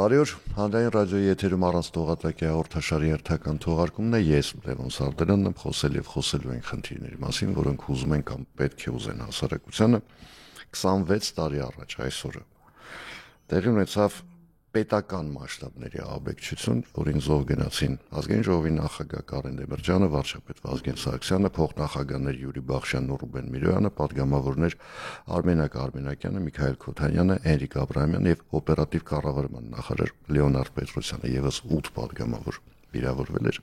Բարի օր, Հանրային ռադիոյի եթերում առանց տողատակի հաղորդաշարի հերթական թողարկումն է, ես Լևոն Սարդարանն եմ, խոսել եւ խոսելու ենք խնդիրների մասին, որոնք ուզում են կամ պետք է ուզեն հասարակությանը 26 տարի առաջ այսօրը տեղի ունեցավ պետական մասշտաբների ահաբեկչություն, որին զոհ գնացին Ազգային ժողովի նախագահ Կարեն Դեմիրճյանը, վարչապետ Վազգեն Սարգսյանը, փոխնախագահներ Յուրի Բախշյանն ու Ռուբեն Միրոյանը, պատգամավորներ Արմենակ Արմենակյանը, Միքայել Քոթանյանը, Էնրիկ Աբրահամյանը եւ օպերատիվ կառավարման նախարար Լեոնարդ Պետրոսյանը, եւս 8 պատգամավոր վիրավորվել էր։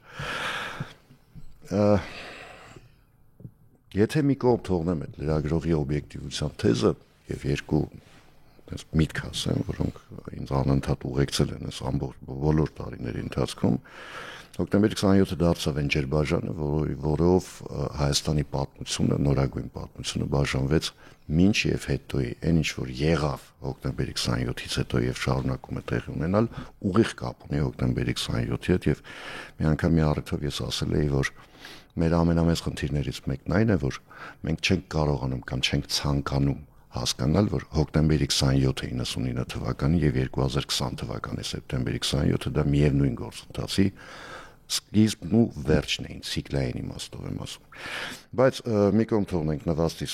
Եթե մի կողմ թողնեմ այդ լրագրողի օբյեկտիվության թեզը եւ երկու միտք ասեմ, որոնք ինձ անընդհատ ուղեկցել են այս ամբողջ բոլոր տարիների ընթացքում, հոկտեմբերի 27-ը դարձավ այն ջերբաժանը, որով Հայաստանի պատմությունը, նորագույն պատմությունը բաժանվեց մինչ եւ հետոյի, այն ինչ որ եղավ հոկտեմբերի 27-ից հետո եւ շարունակում է տեղի ունենալ, ուղիղ կապ ունի հոկտեմբերի 27-ի հետ եւ մի անգամ մի առիթով ես ասել էի, որ մեր ամենամեծ խնդիրներից մեկն այն է, որ մենք չենք կարողանում կամ չենք ցանկանում հասկանալ, որ հոկտեմբերի 27-ը 99 թվականի եւ 2020 թվականի սեպտեմբերի 27-ը դա միևնույն գործընթացի սկիզբն ու վերջն էին, ցիկլային իմաստով եմ ասում։ Բայց մի կողմ թողնենք նվաստից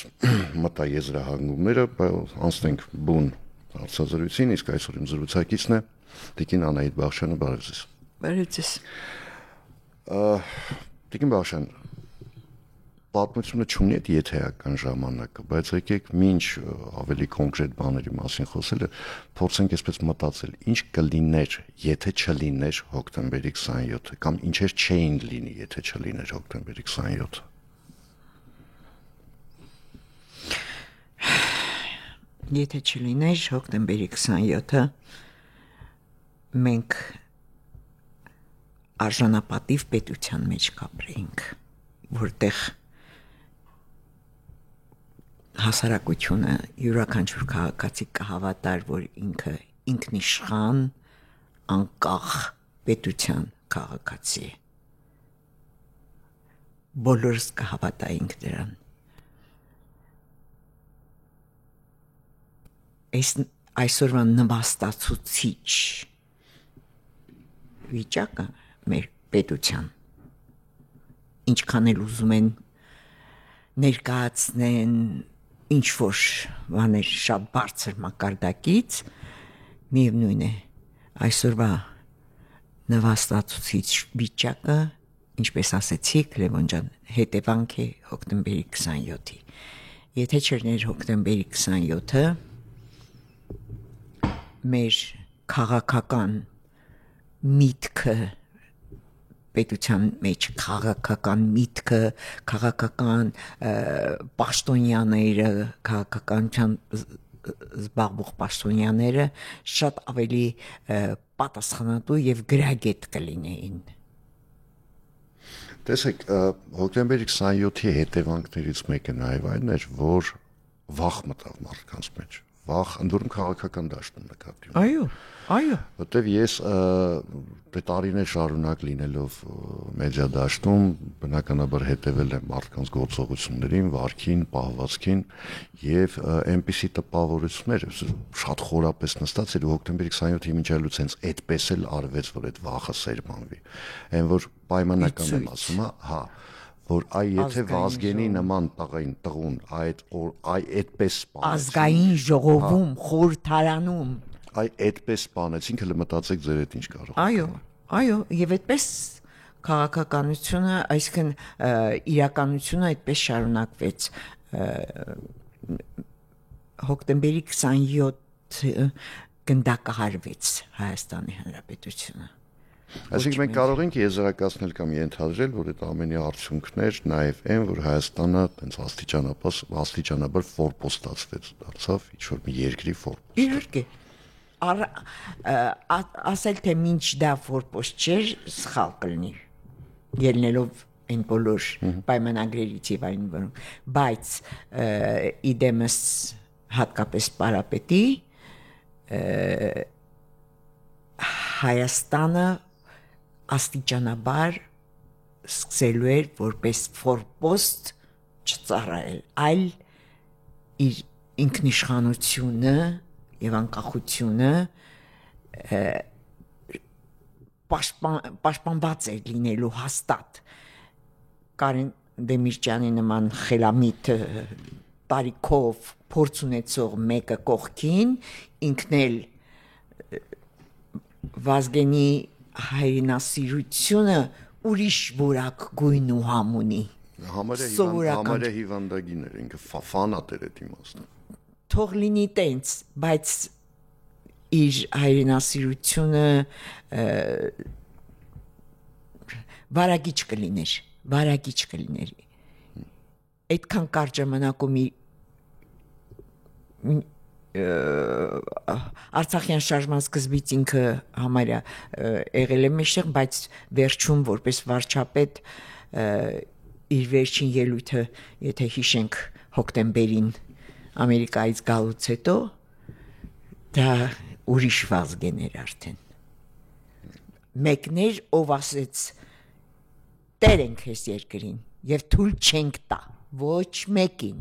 մտա եզրահանգումները, անցնենք բուն հարցազրույցին, իսկ այսօր իմ զրուցակիցն է Տիկին Անահիտ Բախշյանը, բարև ձեզ։ Բարև ձեզ։ Տիկին Բախշյան, պատմությունը չունի այդ եթեական ժամանակը, բայց եկեք մինչ ավելի կոնկրետ բաների մասին խոսելը, փորձենք այսպես մտածել, ինչ կլիներ, եթե չլիներ հոկտեմբերի 27-ը, կամ ինչեր չէին լինի, եթե չլիներ հոկտեմբերի 27-ը։ Եթե չլիներ հոկտեմբերի 27-ը, մենք արժանապատիվ պետության մեջ կապրեինք, որտեղ հասարակությունը յուրաքանչյուր քաղաքացի կհավատար, որ ինքը ինքնիշխան, անկախ պետության քաղաքացի է։ Բոլորս կհավատայինք դրան։ Այսօրվա նվաստացուցիչ վիճակը մեր պետության, ինչքան էլ ուզում են ներկայացնեն ինչ-որ բաներ շատ բարձր մակարդակից, միևնույն է, այսօրվա նվաստացուցիչ վիճակը, ինչպես ասեցիք, Լևոն ջան, հետևանք է հոկտեմբերի 27-ի։ Եթե չլիներ հոկտեմբերի 27-ը, մեր քաղաքական միտքը, պետության մեջ քաղաքական միտքը, քաղաքական պաշտոնյաները, քաղաքականության զբաղվող պաշտոնյաները շատ ավելի պատասխանատու եւ գրագետ կլինեին։ Տեսեք, հոկտեմբերի 27-ի հետևանքներից մեկը նաեւ այն էր, որ վախ մտավ մարդկանց մեջ։ Վախ, ընդորում քաղաքական դաշտում նկատի ունի։ Այո, որտեվ ես տարիներ շարունակ լինելով մեդիա դաշտում, բնականաբար հետևել եմ մարդկանց գործողություններին, վարքին, պահվածքին եւ այնպիսի տպավորություններ շատ խորապես նստած էր հոկտեմբերի 27-ի միջալուց հենց այդպես էլ արվեց, որ այդ վախը սերմանվի։ Այն որ պայմանական եմ ասում, հա, որ եթե Վազգենի նման տղուն այդպես սպանեցին ազգային ժողովում, խորհրդարանում, այդպես սպանեցին, հələ մտածեք ձեր հետ ինչ կարող։ Այո, եւ այդպես քաղաքականությունը, այսինքն իրականությունը այդպես շարունակվեց։ Հոկտեմբերի 27-ը գնդակահարվեց Հայաստանի Հանրապետությունը։ Այսինքն մենք կարող ենք եզրակացնել կամ ենթադրել, որ այդ ամենի արդյունքներ նաև այն, որ Հայաստանը այնց աստիճանաբար ֆորպոստացվեց, դարձավ ինչ-որ մի երկրի ֆորպոստ։ Իհարկե, ասել թե մինչ դա ֆորպոստ չէր, սխալ կլինի, ելնելով այն բոլոր պայմանագրերից եւ այն որոնք, բայց իդեմս հատկապես պարապետի Հայաստանը աստիճանաբար սկսելու էր որպես ֆորպոստ չծառայել, այլ իր ինքնիշխանությունը եւ անկախությունը պաշտպանված էր լինելու հաստատ Կարեն Դեմիրճյանի նման խելամիտ տարիքով փորձ ունեցող մեկը կողքին ինքն էլ Վազգենի հայրենասիրությունը ուրիշ որակ գույն ու համ ունի Համարյա հիվանդագին էր ինքը ֆանատ էր այդ իմաստը թող լինի տենց բայց իր հայրենասիրությունը վարագիչ կլիներ այդքան կարճ ժամանակում Արցախյան շարժման սկզբից ինքը համարյա եղել է մեջտեղ, բայց վերջում որպես վարչապետ իր վերջին ելույթը, եթե հիշենք հոկտեմբերին Ամերիկայից գալուց հետո, դա ուրիշ Վազգեն էր արդեն։ Մեկն էր, ով ասեց տեր ենք ես երկրին և թույլ չենք տա, ոչ մեկին։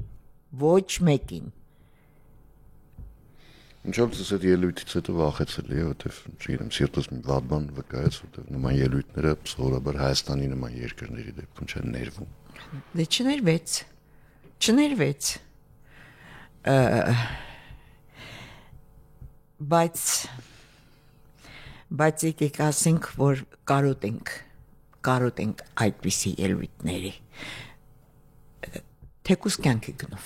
Ինչով ես այդ ելույթից հետո վախեցել էի, որտեվ չգիտեմ, սիրտս մի վատ բան վկայեց, որտեվ նման ելույթները սովորաբար Հայաստանի նման երկրների դեպքում չեն ներվում։ Դե չներվեց։ Բայց եկեք ասենք, որ կարոտենք այդպիսի ելույթների։ Թեկուզ կյանքի գնով։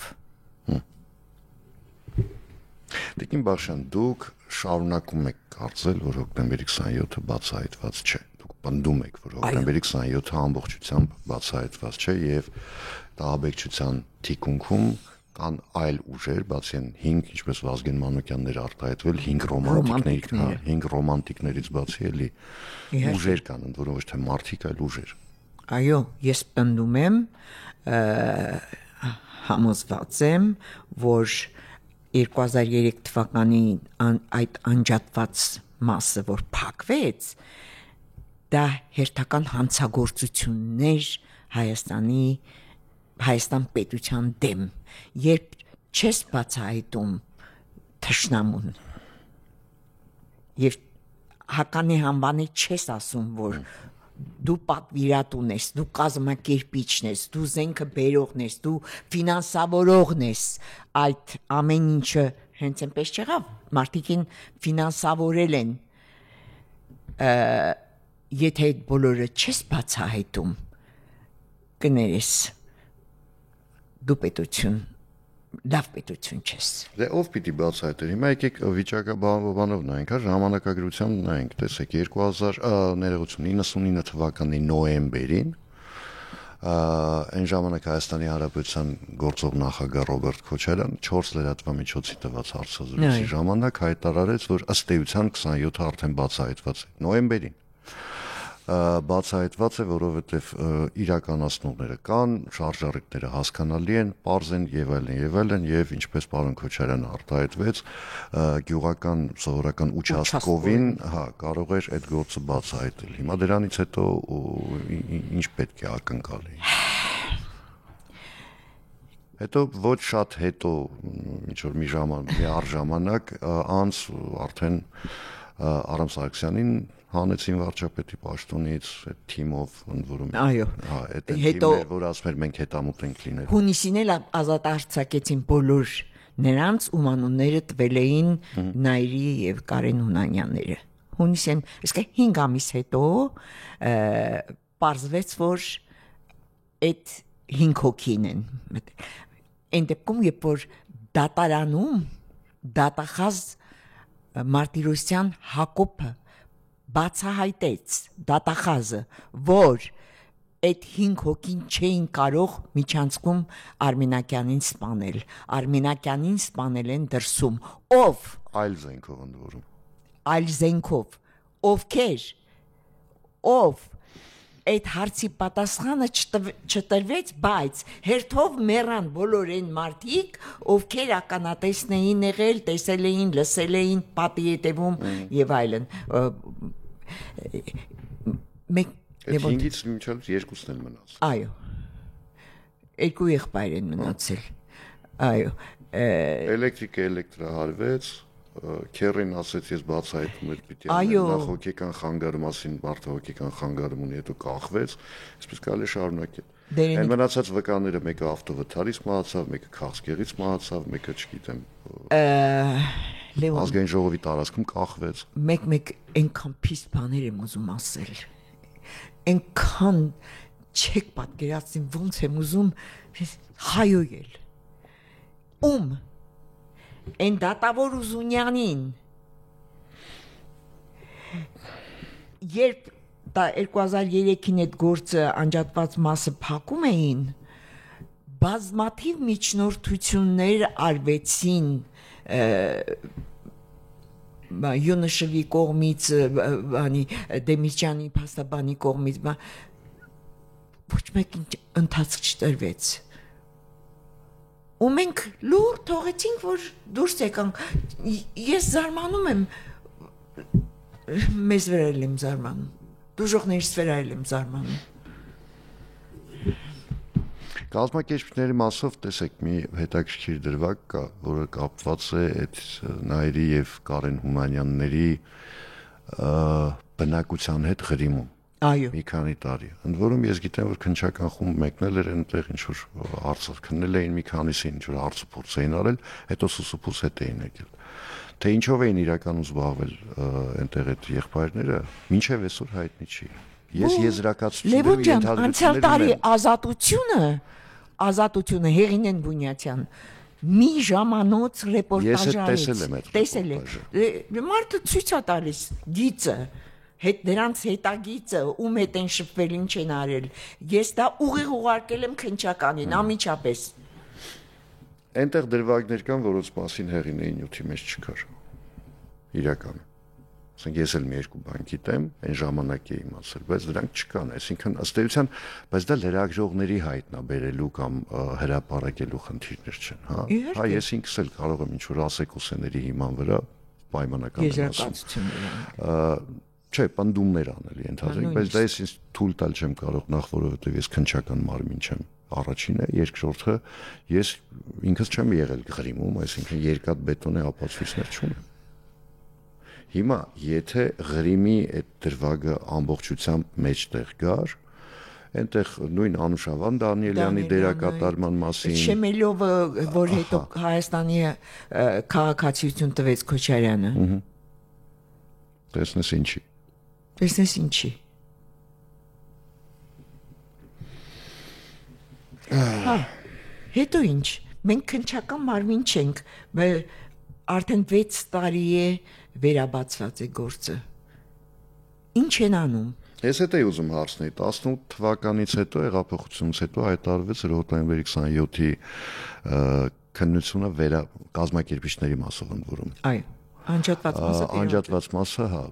Տիկին Բախշյան, դուք շարունակում եք կարծել, որ հոկտեմբերի 27-ը բացահայտված չէ։ Դուք պնդում եք, որ հոկտեմբերի 27-ը ամբողջությամբ բացահայտված չէ եւ տաղաբեկչության թիկունքում կան այլ ուժեր, բացի այն 5, ինչպես Վազգեն Մանուկյաններ արտահայտվել, 5 ռոմանտիկներից բացի էլի ուժեր կան, ընդ որում ոչ թե մարդիկ, այլ ուժեր։ Այո, ես պնդում եմ, համոզված եմ, որ 2003 թվականի այդ անջատված մասը, որ փակվեց, դա հերթական հանցագործություններ Հայաստան պետության դեմ, երբ չես բացահայտում թշնամուն և հականի համբանի չես ասում, որ դու պատվիրատուն ես, դու կազմակերպիչն ես, դու զենքը բերողն ես, դու ֆինանսավորողն ես, այդ ամեն ինչը հենց այնպես չեղավ, մարդիկին ֆինանսավորել են, եթե այդ բոլորը չես բացահայտում, կներես, դու լավ պետություն չես։ Դե ով պիտի բացահայտեր։ Հիմա եկեք վիճակաբանով նայենք, ժամանակագրությամբ նայենք, տեսեք 1999 թվականի նոյեմբերին այն ժամանակ Հայաստանի Հանրապետության գործող նախագահ Ռոբերտ Քոչարյան 4 լրատվամիջոցի տված հարցազրույցի ժամանակ հայտարարեց, որ ըստ էության 27-ը արդեն բացահայտված է։ Նոյեմբերին բացահայտված է, որովհետև իրականացնողները կան, շարժառիթները հասկանալի են, պարզ են եւ այլն, եւ ինչպես պարոն Քոչարյանը արտահայտվեց, գյուղական սովորական участковին, կարող էր այդ գործը բացահայտել։ Հիմա դրանից հետո ինչ պետք է ակնկալի։ Հետո ոչ շատ հետո, ինչ որ մի առժամանակ անց արդեն Արամ Սարգսյանին հանեցին վարչապետի պաշտոնից այդ թիմով, ընդ որում այդ թիմը, որ ասում էր մենք հետամուտ ենք լինել։ Հունիսին էլ ազատ արձակեցին բոլոր նրանց, ում անունները տվել էին Նայիրի եւ Կարեն Հունանյանները։ Հունիսին, իսկ 5 ամիս հետո պարզվեց, որ այդ 5 հոգին են։ Այն դեպքում, երբ որ դատարանում դատախազ Մարտիրոսյան Հակոբը բացահայտեց դատախազը, որ այդ 5 հոգին չէին կարող միջանցքում Արմենակյանին սպանել։ Արմենակյանին սպանել են դրսում։ Ով? Այլ զենքով ընդ որում։ Այլ զենքով։ Ովքեր? Ով? Այդ հարցի պատասխանը չտրվեց, բայց հերթով մեռան բոլոր այն մարդիկ, ովքեր ականատեսն էին եղել, տեսել էին, լսել էին, պատի հետևում եւ այլն։ Այդ 5-ից մինչև 2-ն են մնացել։ Այո։ 2 եղբայր են մնացել։ Այո։ Էլեկտրիկը էլեկտրահարվեց, Քերին ասեց ես բացահայտում եմ պիտի նախ հոգեկան խանգարում մասին մարդը հոգեկան խանգարում ունի հետո կախվեց, այսպես կարելի շարունակել։ Այն մնացած վկաները մեկը ավտովթարից մահացավ, մեկը քաղցկեղից մահացավ, մեկը չգիտեմ ազգային ժողովի տարածքում կախվեց։ Մեկ այնքան փիստ բաներ եմ ուզում ասել։ Այնքան չեք պատկերացնի ոնց եմ ուզում հայոյել։ Այն դատավոր Ուզունյանին երբ 2003-ին այդ գործը անջատված մասը փակում էին, բազմաթիվ միջնորդություններ արվեցին Յունշվի կողմից, Դեմիրճյանի փաստաբանի կողմից, ոչ մեկին ընթացք չտրվեց։ Ու մենք լուր թողեցինք, որ դուրս եկանք։ Ես զարմանում եմ, մեզ վրա եմ զարմանում, դժողներիս վրա եմ զարմանում։ Կազմակերպիչների մասով տեսեք մի հետաքրքիր դրվագ կա, որը կապված է այդ Նայիրի եւ Կարեն Հումանյանների բնակության հետ Ղրիմում։ Այո։ Մի քանի տարի։ Ընդ որում ես գիտեմ, որ քննչական խումբ մեկնել էր այնտեղ ինչ որ հարցեր քննել էին մի քանիսին, ինչ որ հարցուփորձ էին արել, հետո սուսուփուս հետ էին եկել։ Թե ինչով էին իրականում զբաղվել այնտեղ այդ եղբայրները, մինչև այսօր հայտնի չի։ Ես եզրակացություններ ու ենթադրություններ անցյալ տարի ազատությունը Հեղինեն Բունյացյան մի ժամանոց ռեպորտաժ արեց։ Տեսել եմ։ Մարդը ցույց է տալիս գիծը, դրանց հետագիծը, ում հետ են շփվել, ինչ են արել։ Ես դա ուղիղ ուղարկել եմ քննչականին, ամիջապես։ Այնտեղ դրվագներ կան, որոնց մասին Հեղինեի նյութի մեջ չկար։ Իրականում։ Ասենք ես էլ մի երկու բան գիտեմ, այն ժամանակ էի իմացել, բայց դրանք չկան, այսինքն ըստ էության, բայց դա լրագրողների հայտնաբերելու կամ հրապարակելու խնդիրներ չեն, հա։ Հա, ես ինքս էլ կարող եմ ինչ-որ ասեկոսեների հիման վրա պայմանական ասում։ Չէ, պնդումներ անել ենթադրենք, բայց դա ես ինձ թույլ տալ չեմ կարող նախ, որովհետև ես քննչական մարմին չեմ։ Առաջինը, երկրորդը, ես ինքս չեմ եղել Ղրիմում, այսինքն երկաթ բետոնե ապացույցներ չունեմ։ Հիմա, եթե Ղրիմի այդ դրվագը ամբողջությամբ մեջտեղ գար, այնտեղ նույն Անուշավան Դանիելյանի դերակատարման մասին, Շեմելովը, որ հետո Հայաստանի քաղաքացիություն տվեց Քոչարյանը։ Տեսնես ինչի։ Հետո ինչ, մենք քննչական մարմին չենք, արդեն 6 տարի է վերաբացված է գործը։ Ինչ են անում։ Ես հետ էի ուզում հարցնել, 18 թվականից հետո հեղափոխությունից հետո հայտարարվեց հոկտեմբերի 27-ի քննությունը կազմակերպիչների մասով ընդ որում։ Այո, անջատված մասը, հա,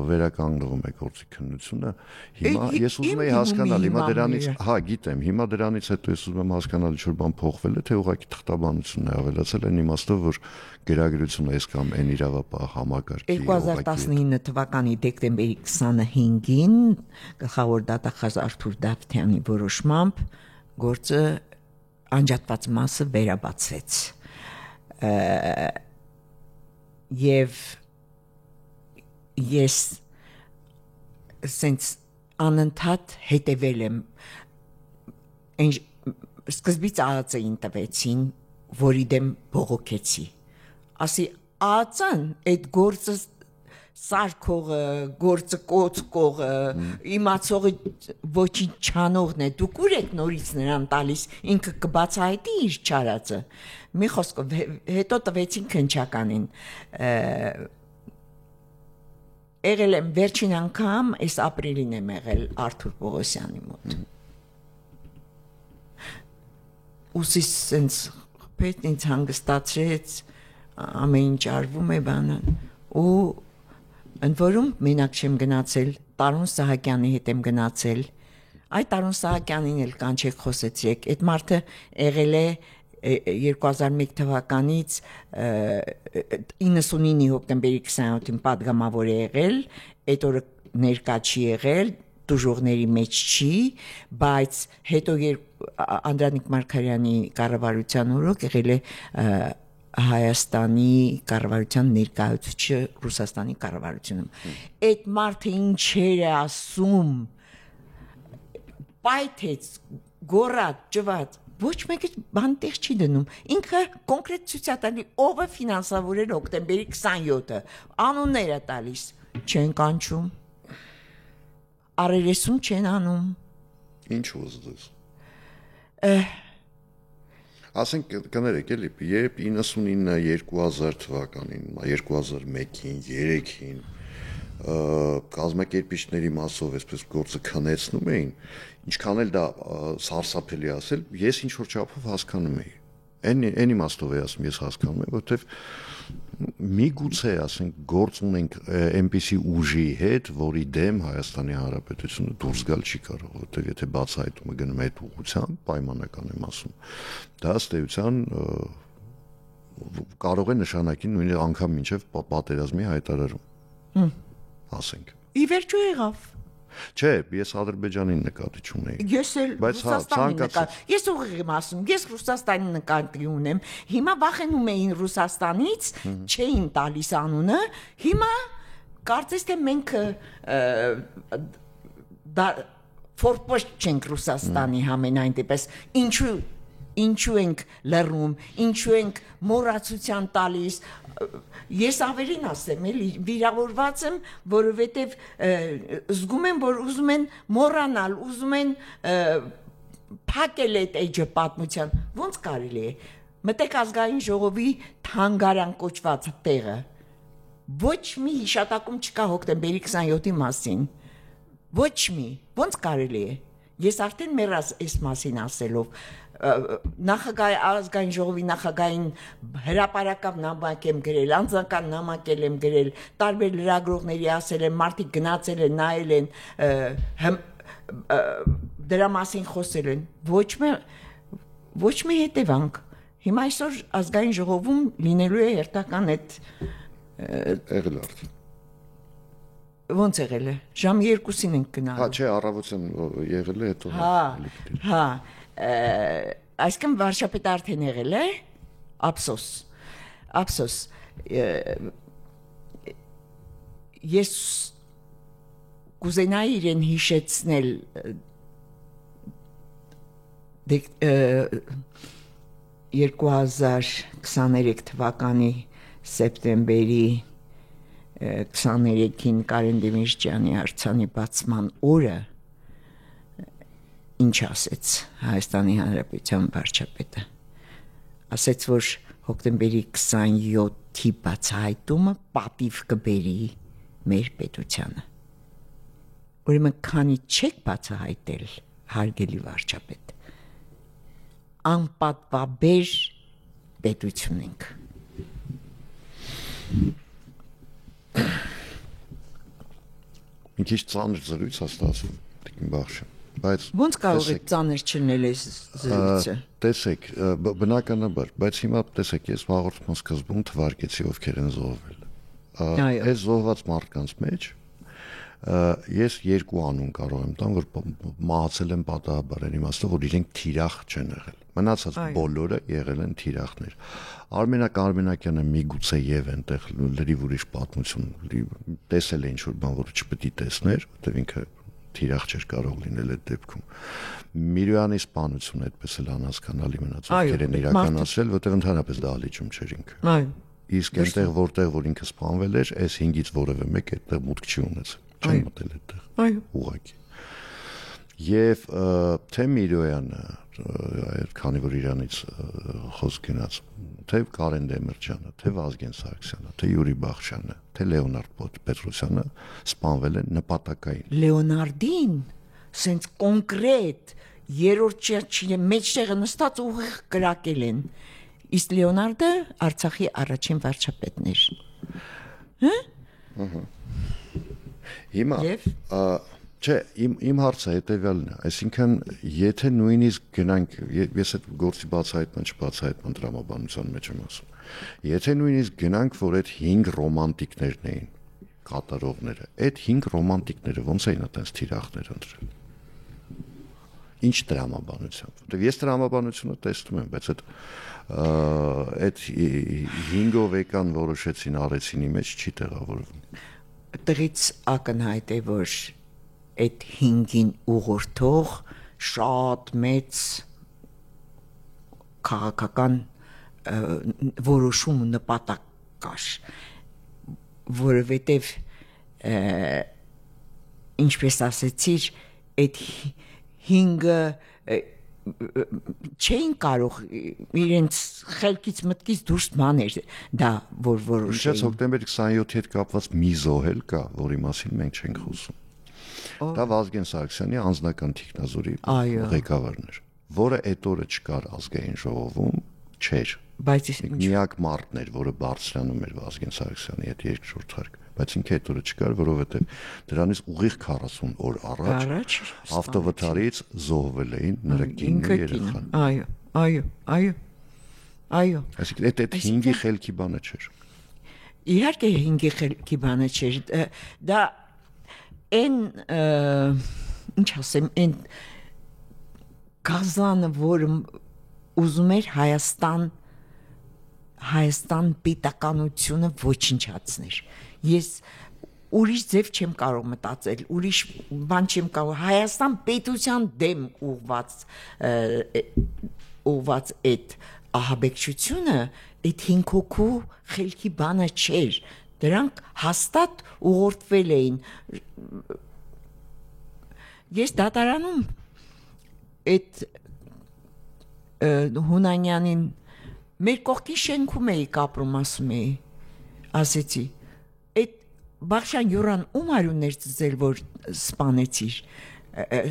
վերականգնվում է գործի քննությունը։ Հիմա ես ուզում եի հասկանալ, հիմա դրանից, հա, գիտեմ, հիմա դրանից հետո ես ուզում եմ հասկանալ ինչ որ բան փոխվել է, թե ուղղակի թղթաբանությունն է ավելացել այն իմաստով, որ գերագրությունը այս կամ այն իրավապահ համակարգի 2019 թվականի դեկտեմբերի 25-ին գլխավոր դատախազ Արթուր Դավթյանի որոշմամբ գործը անջատված մասը վերաբացվեց։ Եվ ես սենց անընդհատ հետևել եմ սկզբից ԱԱԾ-ին տվեցին, որի դեմ բողոքեցի։ Ասի ԱԱԾ-ն այդ գործը սարքողը, գործը կոծկողը, իմացողը ոչինչ չանողն է, դուք ուր եք նորից նրան տալիս, ինքը կբացահայտի իր չարածը։ Մի խոսքով, հետո տվեցին քննչականին։ Եղել եմ վերջին անգամ, այս ապրիլին եմ եղել Արթուր Պողոսյանի մոտ։ Ուսիս սենց պետ ինձ հանգստացրեց, ամեն ինչ արվում է բանը, ու ընդ որում մենակ չեմ գնացել, Տարոն Սահակյանի հետ եմ գնացել, այդ Տարոն Սահակյանին էլ կանչեք խոսեցրեք, այդ մարդը եղել է 2001 թվականից 99-ի հոկտեմբերի 27-ին պատգամավոր է եղել, այդ օրը ներկա չի եղել, դժողների մեջ չի, բայց հետո Անդրանիկ Մարգարյանի կառավարության օրոք եղել է Հայաստանի կառավարության ներկայացուցիչը Ռուսաստանի կառավարությունում այդ մարդը ինչեր է ասում պայթեց գորած ջված ոչ մեկը բան տեղ չի դնում ինքը կոնկրետ ցույցատալի ով է ֆինանսավորել հոկտեմբերի 27-ը անունները տալիս չեն կանչում արերեսում չեն անում Ինչ ուզես Ասենք կներեք էլի երբ 99-2000 թվականին 2001-ին 3-ին կազմակերպիչների մասով այսպես գործը քնեցնում էին ինչքան էլ դա սարսափելի ասել ես ինչ որ չափով հասկանում էի այն իմաստով է ասում ես հասկանում եմ որովհետև միգուցե ասենք գործ ունենք այնպիսի ուժի հետ որի դեմ Հայաստանի Հանրապետությունը դուրս գալ չի կարող որովհետև եթե բացահայտումը գնում է այդ ուղղությամբ պայմանական եմ ասում դա ըստ էության կարող է նշանակի նույնիսկ անգամ մինչև պատերազմի հայտարարում ասենք ի վերջո եղավ Չէ, ես Ադրբեջանին նկատի չունեի։ Ես էլ Ռուսաստանին նկատի։ Ես ուղիղ եմ ասում, ես Ռուսաստանին նկատի ունեմ։ Հիմա վախենում էին Ռուսաստանից, չէին տալիս անունը։ Հիմա կարծես թե մենք ֆորպոստ չենք Ռուսաստանի համենայն դեպս ինչու ենք լռում, ինչու ենք մոռացության տալիս Ես ավելին ասեմ, էլի վիրավորված եմ, որովհետև զգում եմ, որ ուզում են մոռանալ, ուզում են փակել այդ էջը պատմության։ Ոնց կարելի է։ Մտեք ազգային ժողովի թանգարան կոչված տեղը։ Ոչ մի հիշատակում չկա հոկտեմբերի 27-ի մասին։ Ոչ մի։ Ոնց կարելի է։ Ես արդեն մեռած այս մասին ասելով նախագահ ազգային ժողովի նախագահային հրապարակավ նամակ եմ գրել, անձնական նամակ եմ գրել, տարբեր լրագրողների ասել եմ, մարդիկ գնացել են, նայել են, դրա մասին խոսել են, ոչ մի հետևանք։ Հիմա այսօր ազգային ժողովում լինելու է հերթական այդ եղել արդեն։ Ոնց եղել է։ Ժամ 2-ին ենք գնալու։ Հա, չէ, առավոտյան եղել է, հետո։ Հա։ Այսքան վարչապետը արդեն եղել է, ափսոս, ես կուզենայի իրեն հիշեցնել 2023 թվականի սեպտեմբերի 23-ին Կարեն Դեմիրճյանի արձանի բացման օրը ինչ ասեց Հայաստանի Հանրապետության վարչապետը ասեց որ հոկտեմբերի 27-ի բացահայտումը պատիվ կբերի մեր պետությանը ուրեմն քանի չեք բացահայտել հարգելի վարչապետ անպատվաբեր պետություն ենք Մի քիչ ծանր զրույց է ստացվում Տիկին Բախշյան բայց ոնց կարող է ծանր չլինել այս զրույցը տեսեք բնականաբար բայց հիմա տեսեք ես հաղորդման սկզբում թվարկեցի ովքեր են զոհվել այս զոհված մարդկանց մեջ ես երկու անուն կարող եմ տամ որ մահացել են պատահաբար այն իմաստով որ իրենք թիրախ չեն եղել մնացած բոլորը եղել են թիրախներ Արմենակ Արմենակյանը միգուցե եւ այնտեղ լրիվ ուրիշ պատմություն տեսել է ինչ որ բան որ չպետք է տեսներ որտեղ ինքը թիրախ չէր կարող լինել այդ դեպքում Միրոյանի սպանությունը այդպես էլ անհասկանալի մնաց ովքեր են իրականացրել որտեղ ընդհանրապես դահլիճում չէր ինքը իսկ այնտեղ որտեղ որ ինքը սպանվել էր այս 5-ից որևէ մեկ այդտեղ մուտք չի ունեցել չեն մտել այդտեղ ուղղակի եւ թե Միրոյանը քանի որ իրանից խոսք գնաց թե Կարեն Դեմիրճյանը թե Վազգեն Սարգսյանը թե Յուրի Բախշյանը թե Լեոնարդ Պետրոսյանը սպանվել են նպատակային Լեոնարդին սենց կոնկրետ երրորդ ճաշի մեջտեղը նստած ուղիղ կրակել են իսկ Լեոնարդը Արցախի առաջին վարչապետն էր Հիմա Չէ, իմ հարցը հետևյալն է, այսինքն եթե նույնիսկ գնանք, ես այդ գործի բացահայտման չբացահայտման դրամաբանության մեջ եմ ասում, եթե նույնիսկ գնանք, որ այդ 5 ռոմանտիկներն էին կատարողները, այդ 5 ռոմանտիկները ոնց էին այդպես թիրախներ ընտրել։ Ինչ տրամաբանությամբ, որտեղ ես տրամաբանությունը տեսնում եմ, բայց այդ 5 ովեկան որոշեցին արեցինի մեջ չի տեղավորվում։ Դրից ակնհայտ է, որ այդ 5-ին ուղղորդող շատ մեծ քաղաքական որոշում ու նպատակ կար, որովհետև ինչպես ասեցիր, այդ 5-ը չէին կարող իրենց խելքից մտքից դուրս մաներ դա որ որոշեին։ Ինչպես հոկտեմբերի 27-ի հետ կապված մի զոհ էլ կա, որի մասին մենք չենք խոսում։ Դա Վազգեն Սարգսյանի անձնական թիկնազորի ղեկավարն էր, որը այդ օրը չկար ազգային ժողովում, չէր։ Բայց միակ մարդն էր, որը բարձրանում էր Վազգեն Սարգսյանի հետ երկրորդ հարկ, բայց ինքը այդ օրը չկար, որովհետև դրանից ուղիղ 40 օր առաջ ավտովթարից զոհվել էին նրա կինը երեխան։ Այո։ Այսինքն այդ 5-ի խելքի բանը չէր։ Իհարկե 5-ի խելքի բանը չէր։ Դա այն ինչ ասեմ, այն գազանը, որը ուզում էր Հայաստան պետականությունը ոչնչացնել։ Ես ուրիշ ձև չեմ կարող մտածել, ուրիշ բան չեմ կարող։ Հայաստան պետության դեմ ուղված այդ ահաբեկչությունը այդ 5 հոգու խելքի բանը չէր։ Դրանք հաստատ ուղղորդվել էին։ Ես դատարանում այդ Հունանյանին մեր կողքի շենքում էի կապրում, ասում էի, ասեցի, այդ Բախշան Յուրան ում արյուններ ծծել, որ սպանեցիր,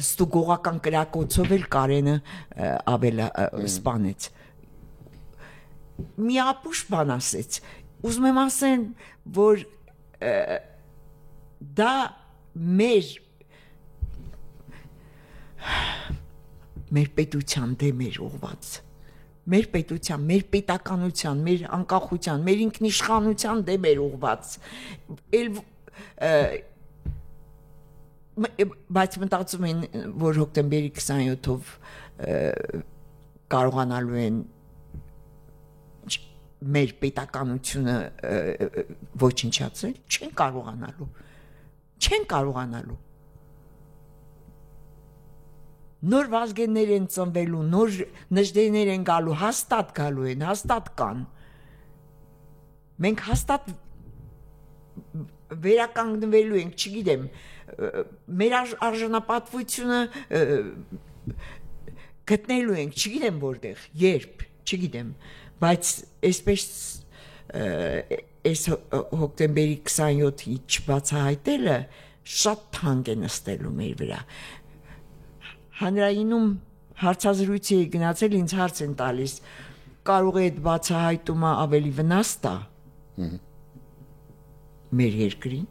ստուգողական կրակոցով էլ Կարենը Աբելը սպանեց։ Մի ապուշ բան ասեց, ուզում եմ ասեմ, որ դա մեր պետության դեմ էր ուղված, մեր պետության, մեր պետականության, մեր անկախության, մեր ինքնիշխանության դեմ էր ուղված, բայց մտածում են, որ հոկտեմբերի 27-ով կարողանալու են մեր պետականությունը ոչնչացնել, չեն կարողանալու։ Նոր վազգեններ են ծնվելու, նոր նժդեներ են գալու, հաստատ գալու են, հաստատ կան։ Մենք հաստատ վերականգնվելու ենք, չգիտեմ, մեր արժանապատվությունը գտնելու ենք, չգիտեմ որտեղ, երբ, չգիտեմ, բայց այսպես այս հոկտեմբերի 27-ի չբացահայտելը շատ թանկ է նստելու մեր վրա։ Հանրայինում հարցազրույցի է գնացել, ինձ հարց են տալիս, կարող է այդ բացահայտումը ավելի վնաս տա մեր երկրին։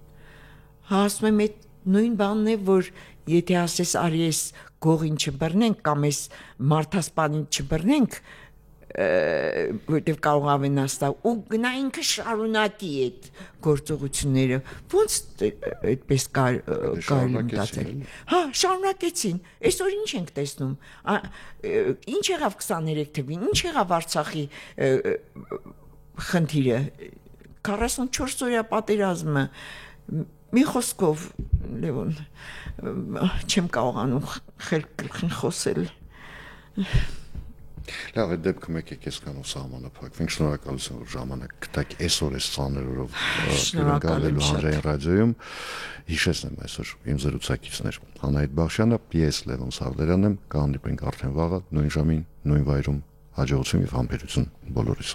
Ասում եմ, այդ նույն բանն է, որ եթե ասես արի այս գողին չբռնենք կամ այս մարդասպանին չբռնենք, որտեղ կարող ավենաս տա ու գնա ինքը շարունակի այդ գործողությունները, ոնց այդպես կարելի մտածել։ Հա, շարունակեցին, այսօր ինչ ենք տեսնում, ինչ եղավ 23 թվին, ինչ եղավ Արցախի խնդիրը, 44 օրյա պատերազմը, մի խոսքով, Լևոն, չեմ կարողանում խելք գլխին խոսել։ Լավ, այդ դեպքում եկեք այսքանով սահմանափակվենք, շնորհակալություն, որ ժամանակ գտաք այսօր այս ծանրերով գալու հանրային ռադիոյում։ Հիշեցնեմ այսօր իմ զրուցակիցներ Անահիտ Բախշյանը, ես Լևոն Սաղդարյանն եմ, կհանդիպենք արդեն վաղը նույն ժամին, նույն վայրում, հաջողություն եւ համբերություն բոլորիս։